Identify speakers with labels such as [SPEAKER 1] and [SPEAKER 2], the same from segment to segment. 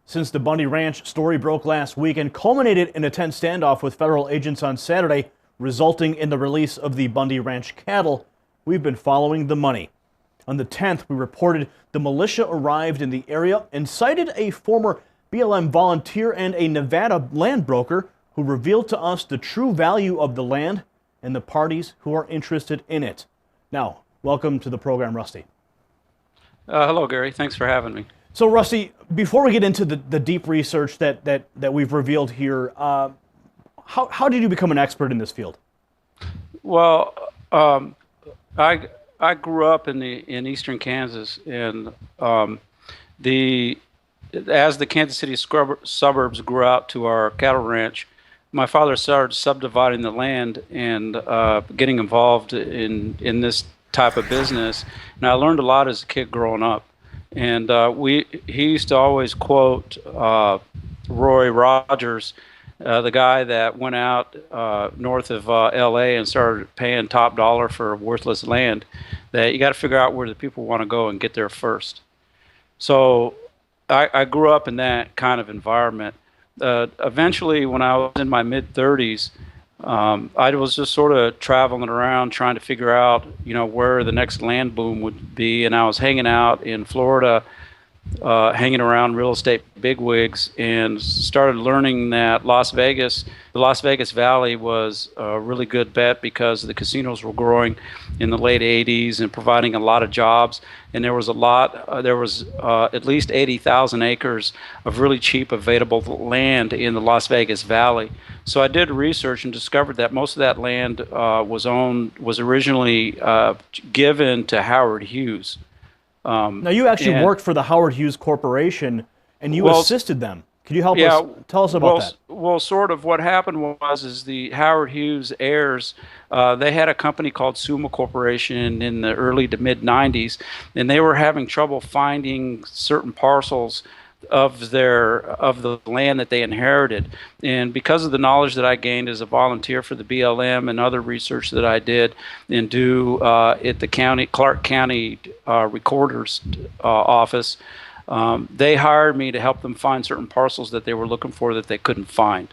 [SPEAKER 1] Since the Bundy Ranch story broke last week and culminated in a tense standoff with federal agents on Saturday, resulting in the release of the Bundy Ranch cattle, we've been following the money. On the 10th, we reported the militia arrived in the area and cited a former BLM volunteer and a Nevada land broker who revealed to us the true value of the land and the parties who are interested in it. Now, welcome to the program, Rusty.
[SPEAKER 2] Hello, Gary. Thanks for having me.
[SPEAKER 1] So, Rusty, before we get into the deep research that we've revealed here, how did you become an expert in this field?
[SPEAKER 2] Well, I grew up in eastern Kansas, and as the Kansas City suburbs grew out to our cattle ranch, my father started subdividing the land and getting involved in this type of business, and I learned a lot as a kid growing up. And he used to always quote Roy Rogers, the guy that went out north of L.A. and started paying top dollar for worthless land, that you got to figure out where the people want to go and get there first. So I grew up in that kind of environment. Eventually, when I was in my mid-30s, I was just sort of traveling around trying to figure out, where the next land boom would be. And I was hanging out in Florida, hanging around real estate bigwigs, and started learning that the Las Vegas Valley was a really good bet because the casinos were growing in the late 80s and providing a lot of jobs. And there was at least 80,000 acres of really cheap available land in the Las Vegas Valley. So I did research and discovered that most of that land was originally given to Howard Hughes.
[SPEAKER 1] Now, you actually worked for the Howard Hughes Corporation, and you assisted them. Could you tell us about that?
[SPEAKER 2] Well, sort of what happened is the Howard Hughes heirs, they had a company called Suma Corporation in the early to mid 90s, and they were having trouble finding certain parcels of the land that they inherited. And because of the knowledge that I gained as a volunteer for the BLM and other research that I did and do at the Clark County Recorder's office, they hired me to help them find certain parcels that they were looking for that they couldn't find.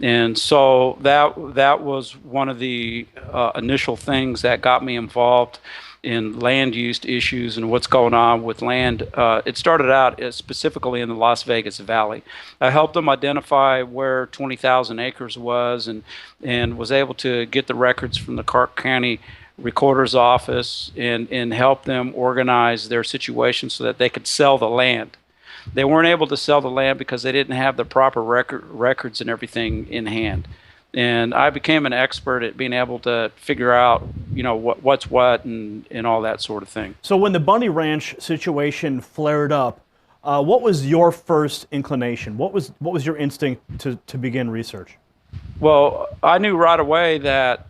[SPEAKER 2] And so that was one of the initial things that got me involved in land use issues and what's going on with land. It started out specifically in the Las Vegas Valley. I helped them identify where 20,000 acres was and was able to get the records from the Clark County Recorder's office and help them organize their situation so that they could sell the land. They weren't able to sell the land because they didn't have the proper records and everything in hand. And I became an expert at being able to figure out, what's what and all that sort of thing.
[SPEAKER 1] So when the Bundy Ranch situation flared up, what was your first inclination? What was your instinct to begin research?
[SPEAKER 2] Well, I knew right away that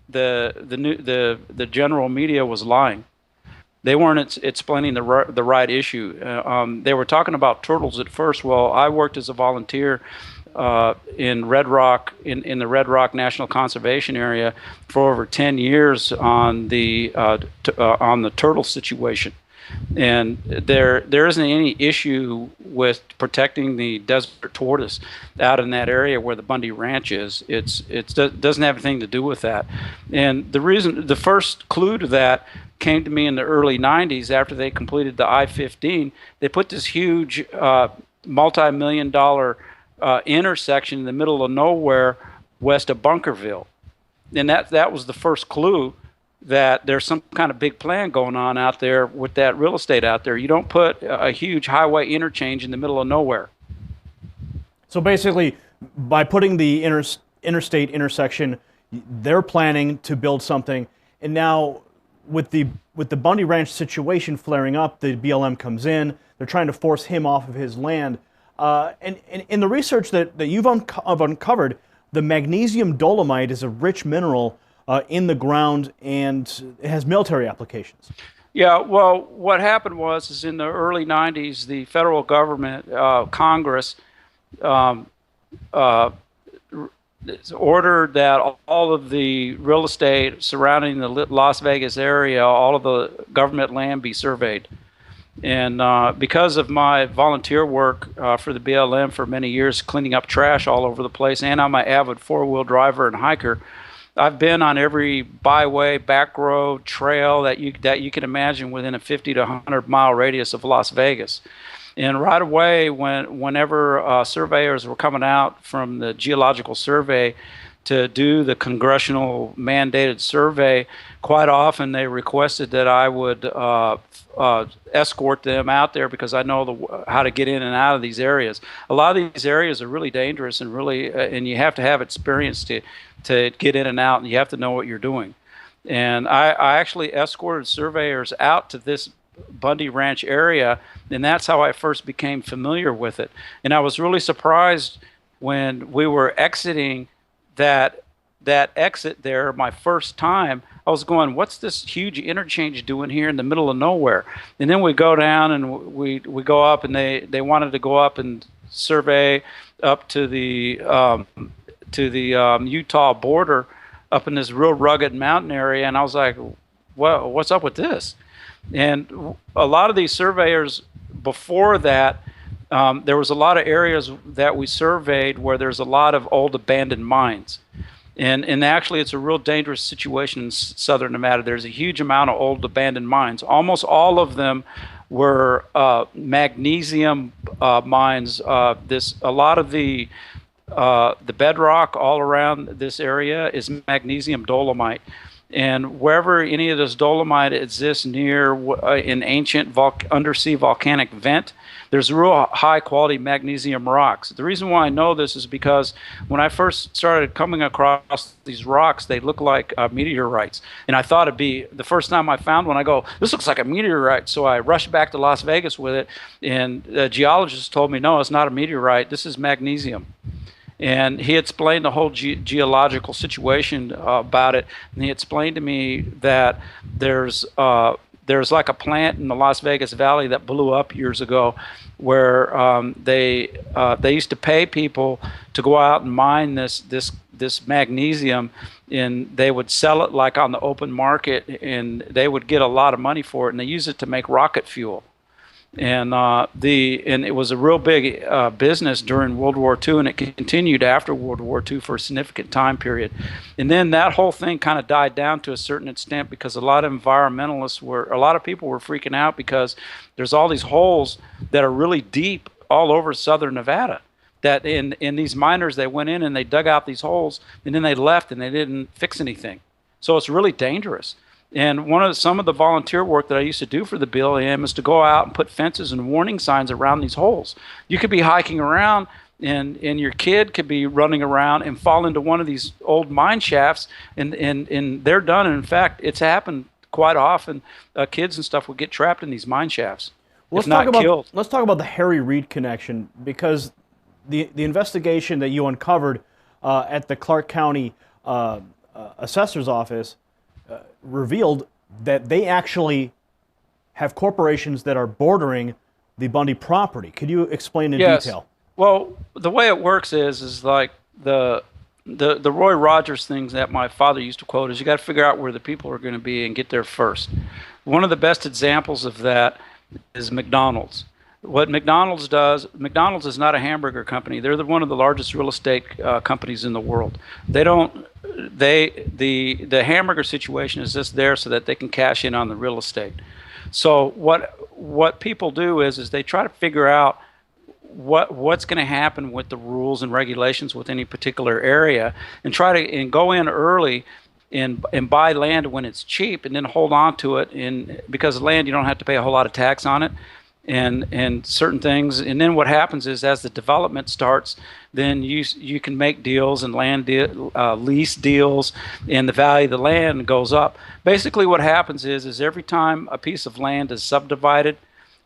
[SPEAKER 2] the general media was lying. They weren't explaining the right issue. They were talking about turtles at first. Well, I worked as a volunteer in Red Rock, in the Red Rock National Conservation Area for over 10 years on the turtle situation. And there isn't any issue with protecting the desert tortoise out in that area where the Bundy Ranch is. It doesn't have anything to do with that. And the first clue to that came to me in the early 90s after they completed the I-15. They put this huge multi-million-dollar intersection in the middle of nowhere west of Bunkerville. And that was the first clue that there's some kind of big plan going on out there with that real estate out there. You don't put a huge highway interchange in the middle of nowhere.
[SPEAKER 1] So basically, by putting the interstate intersection, they're planning to build something. And now with the Bundy Ranch situation flaring up, the BLM comes in. They're trying to force him off of his land. And in the research that you've uncovered, the magnesium dolomite is a rich mineral in the ground, and it has military applications.
[SPEAKER 2] Yeah, well, what happened is in the early 90s, the federal government, Congress, ordered that all of the real estate surrounding the Las Vegas area, all of the government land be surveyed. And because of my volunteer work for the BLM for many years, cleaning up trash all over the place, and I'm an avid four-wheel driver and hiker, I've been on every byway, back road, trail that you can imagine within a 50 to 100-mile radius of Las Vegas. And right away, whenever surveyors were coming out from the Geological Survey to do the congressional mandated survey, quite often they requested that I would escort them out there because I know how to get in and out of these areas. A lot of these areas are really dangerous and and you have to have experience to get in and out, and you have to know what you're doing. And I actually escorted surveyors out to this Bundy Ranch area, and that's how I first became familiar with it. And I was really surprised when we were exiting that exit there my first time. I was going, what's this huge interchange doing here in the middle of nowhere? And then we go down and we go up, and they wanted to go up and survey up to the Utah border, up in this real rugged mountain area. And I was like, well, what's up with this? And a lot of these surveyors before that, there was a lot of areas that we surveyed where there's a lot of old abandoned mines. And actually, it's a real dangerous situation in southern Nevada. There's a huge amount of old abandoned mines. Almost all of them were magnesium mines. A lot of the bedrock all around this area is magnesium dolomite. And wherever any of this dolomite exists near an ancient undersea volcanic vent, there's real high quality magnesium rocks. The reason why I know this is because when I first started coming across these rocks, they look like meteorites. And I thought it'd be, the first time I found one, I go, this looks like a meteorite. So I rushed back to Las Vegas with it, and the geologist told me, no, it's not a meteorite, this is magnesium. And he explained the whole geological situation about it. And he explained to me that there's like a plant in the Las Vegas Valley that blew up years ago, where they used to pay people to go out and mine this magnesium, and they would sell it like on the open market, and they would get a lot of money for it, and they use it to make rocket fuel. And it was a real big business during World War II, and it continued after World War II for a significant time period. And then that whole thing kind of died down to a certain extent because a lot of people were freaking out because there's all these holes that are really deep all over southern Nevada. That in these miners, they went in and they dug out these holes, and then they left and they didn't fix anything. So it's really dangerous. And some of the volunteer work that I used to do for the BLM is to go out and put fences and warning signs around these holes. You could be hiking around, and your kid could be running around and fall into one of these old mine shafts, and they're done. And in fact, it's happened quite often. Kids and stuff would get trapped in these mine shafts, if not killed.
[SPEAKER 1] Let's talk about the Harry Reid connection, because the investigation that you uncovered at the Clark County Assessor's Office revealed that they actually have corporations that are bordering the Bundy property. Could you explain in detail?
[SPEAKER 2] Well, the way it works is like the Roy Rogers things that my father used to quote is you got to figure out where the people are going to be and get there first. One of the best examples of that is McDonald's. What McDonald's does, McDonald's is not a hamburger company. They're one of the largest real estate companies in the world. The hamburger situation is just there so that they can cash in on the real estate. So what people do is they try to figure out what's going to happen with the rules and regulations with any particular area, and try to go in early and buy land when it's cheap, and then hold on to it. And because land, you don't have to pay a whole lot of tax on it. And certain things, and then what happens is as the development starts, then you can make deals and lease deals, and the value of the land goes up. Basically, what happens is every time a piece of land is subdivided,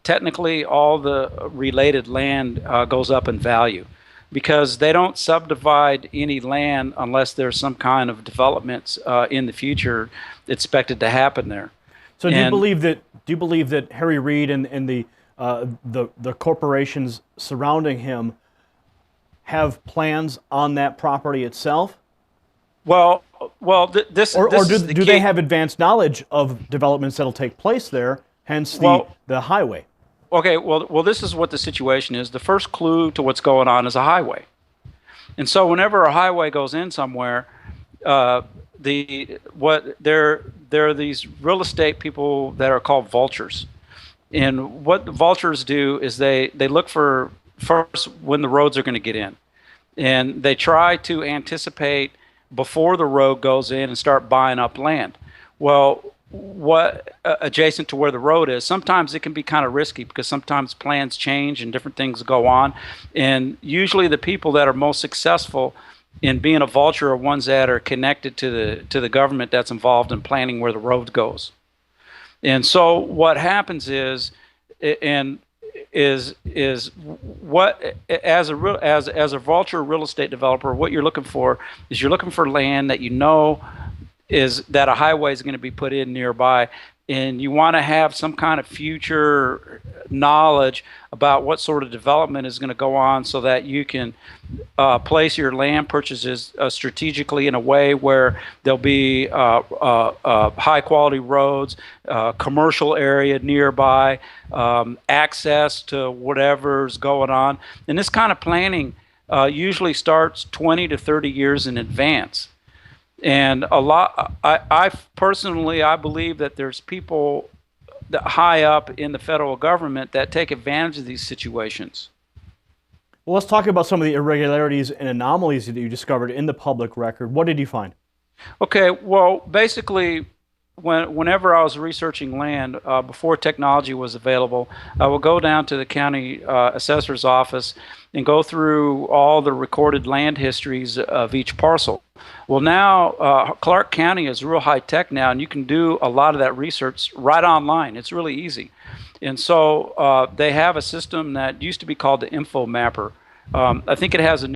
[SPEAKER 2] technically all the related land goes up in value, because they don't subdivide any land unless there's some kind of developments in the future expected to happen there.
[SPEAKER 1] So do you believe that Harry Reid and the corporations surrounding him have plans on that property itself?
[SPEAKER 2] Do
[SPEAKER 1] they have advanced knowledge of developments that'll take place there, hence the highway?
[SPEAKER 2] Okay, well, this is what the situation is. The first clue to what's going on is a highway. And so whenever a highway goes in somewhere, there are these real estate people that are called vultures. And what the vultures do is they look for first when the roads are going to get in. And they try to anticipate before the road goes in and start buying up land. Well, what adjacent to where the road is, sometimes it can be kind of risky because sometimes plans change and different things go on. And usually the people that are most successful in being a vulture are ones that are connected to the government that's involved in planning where the road goes. And so what happens is, what as a vulture real estate developer, what you're looking for is you're looking for land that you know is that a highway is going to be put in nearby, and you want to have some kind of future knowledge about what sort of development is going to go on so that you can place your land purchases strategically in a way where there'll be high quality roads, commercial area nearby, access to whatever's going on. And this kind of planning usually starts 20 to 30 years in advance. And I personally, I believe that there's people that high up in the federal government that take advantage of these situations.
[SPEAKER 1] Well, let's talk about some of the irregularities and anomalies that you discovered in the public record. What did you find?
[SPEAKER 2] Okay, well, basically, whenever I was researching land before technology was available, I would go down to the county assessor's office and go through all the recorded land histories of each parcel. Well, now Clark County is real high tech now, and you can do a lot of that research right online. It's really easy. And so they have a system that used to be called the Info Mapper. I think it has a